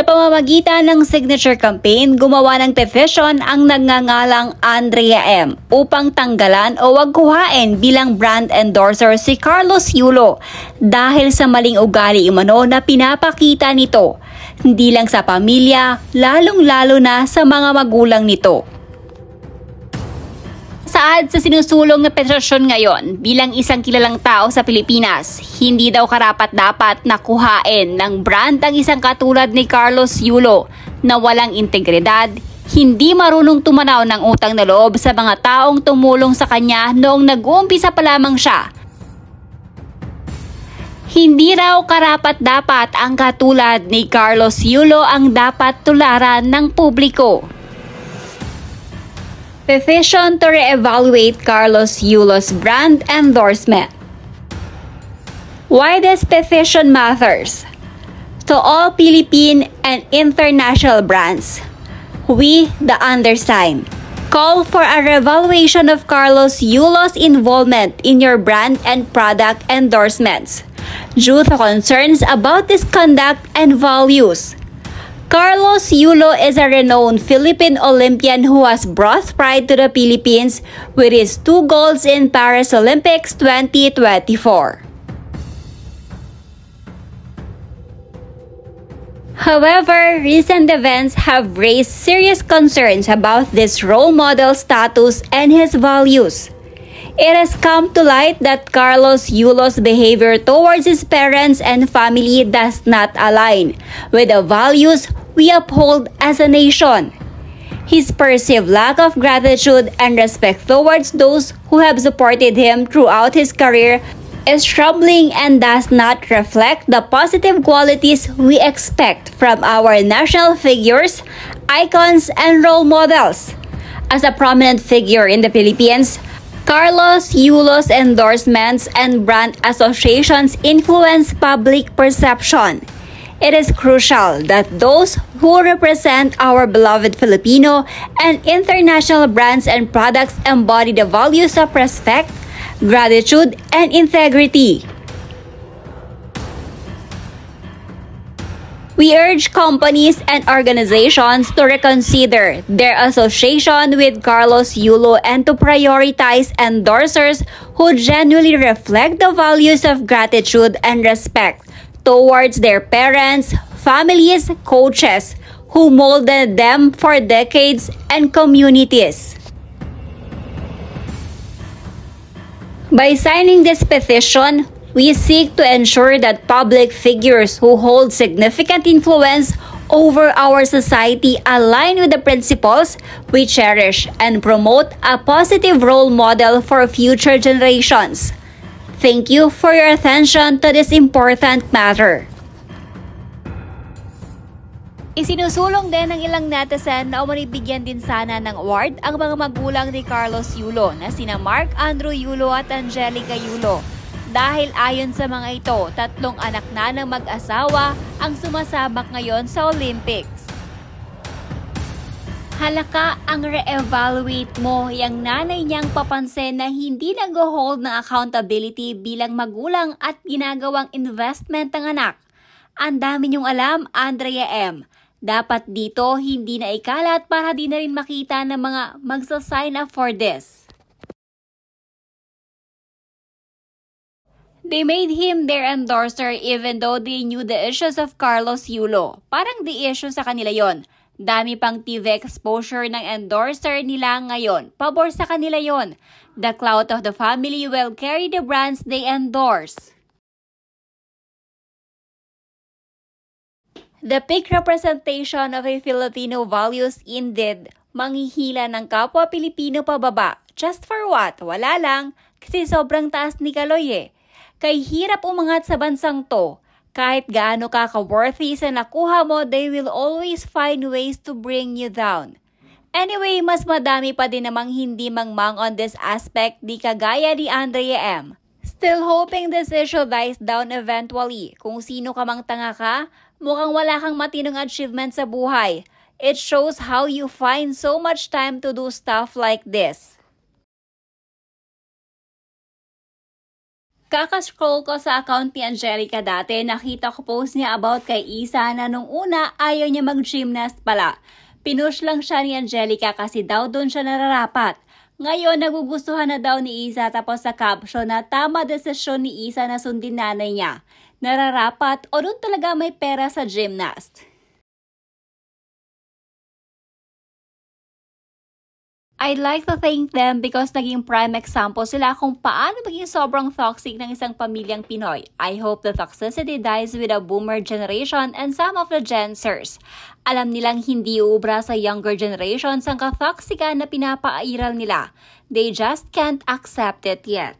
Sa pamamagitan ng signature campaign, gumawa ng petition ang nagngangalang Andrea M. upang tanggalan o wag kuhain bilang brand endorser si Carlos Yulo dahil sa maling ugali umano na pinapakita nito, hindi lang sa pamilya, lalong-lalo na sa mga magulang nito. Saad sa sinusulong na petisyon ngayon, bilang isang kilalang tao sa Pilipinas, hindi daw karapat-dapat na kuhain ng brand ang isang katulad ni Carlos Yulo na walang integridad, hindi marunong tumanaw ng utang na loob sa mga taong tumulong sa kanya noong nag-uumpisa pa lamang siya. Hindi raw karapat-dapat ang katulad ni Carlos Yulo ang dapat tularan ng publiko. Petition to re-evaluate Carlos Yulo's brand endorsement. Why this petition matters? To all Philippine and international brands, we, the undersigned, call for a reevaluation of Carlos Yulo's involvement in your brand and product endorsements due to concerns about his conduct and values. Carlos Yulo is a renowned Philippine Olympian who has brought pride to the Philippines with his 2 golds in Paris Olympics 2024. However, recent events have raised serious concerns about this role model status and his values. It has come to light that Carlos Yulo's behavior towards his parents and family does not align with the values we uphold as a nation. His perceived lack of gratitude and respect towards those who have supported him throughout his career is troubling and does not reflect the positive qualities we expect from our national figures, icons, and role models. As a prominent figure in the Philippines, Carlos Yulo's endorsements and brand associations influence public perception. It is crucial that those who represent our beloved Filipino and international brands and products embody the values of respect, gratitude, and integrity. We urge companies and organizations to reconsider their association with Carlos Yulo and to prioritize endorsers who genuinely reflect the values of gratitude and respect towards their parents, families, coaches who molded them for decades, and communities. By signing this petition, we seek to ensure that public figures who hold significant influence over our society align with the principles we cherish and promote a positive role model for future generations. Thank you for your attention to this important matter. Isinusulong din ng ilang netizen na umanibigyan din sana ng award ang mga magulang ni Carlos Yulo na sina Mark Andrew Yulo at Angelica Yulo. Dahil ayon sa mga ito, 3 anak na ng mag-asawa ang sumasabak ngayon sa Olympics. Halaka ang re-evaluate mo yung nanay niyang papansin na hindi nag-hold ng accountability bilang magulang at ginagawang investment ng anak. Ang dami niyong alam, Andrea M. Dapat dito hindi na ikalat para di na rin makita ng mga magsa-sign up for this. They made him their endorser even though they knew the issues of Carlos Yulo. Parang the issue sa kanila yon. Dami pang TV exposure ng endorser nila ngayon. Pabor sa kanila yon. The clout of the family will carry the brands they endorse. The peak representation of a Filipino values indeed manghihila ng kapwa Pilipino pababa. Just for what? Wala lang. Kasi sobrang taas ni Kaloy eh. Kay hirap umangat sa bansang to. Kahit gaano ka-worthy sa nakuha mo, they will always find ways to bring you down. Anyway, mas madami pa din namang hindi mangmang on this aspect di kagaya ni Andrea M. Still hoping this issue dies down eventually. Kung sino ka mang tanga ka, mukhang wala kang matinong achievement sa buhay. It shows how you find so much time to do stuff like this. Kakascroll ko sa account ni Angelica dati, nakita ko post niya about kay Isa na nung una ayaw niya mag-gymnast pala. Pinush lang siya ni Angelica kasi daw doon siya nararapat. Ngayon, nagugustuhan na daw ni Isa tapos sa caption na tama desisyon ni Isa na sundin nanay niya. Nararapat o doon talaga may pera sa gymnast? I'd like to thank them because naging prime example sila kung paano maging sobrang toxic ng isang pamilyang Pinoy. I hope the toxicity dies with the boomer generation and some of the Gen Zers. Alam nilang hindi uubra sa younger generations ang katoxican na pinapairal nila. They just can't accept it yet.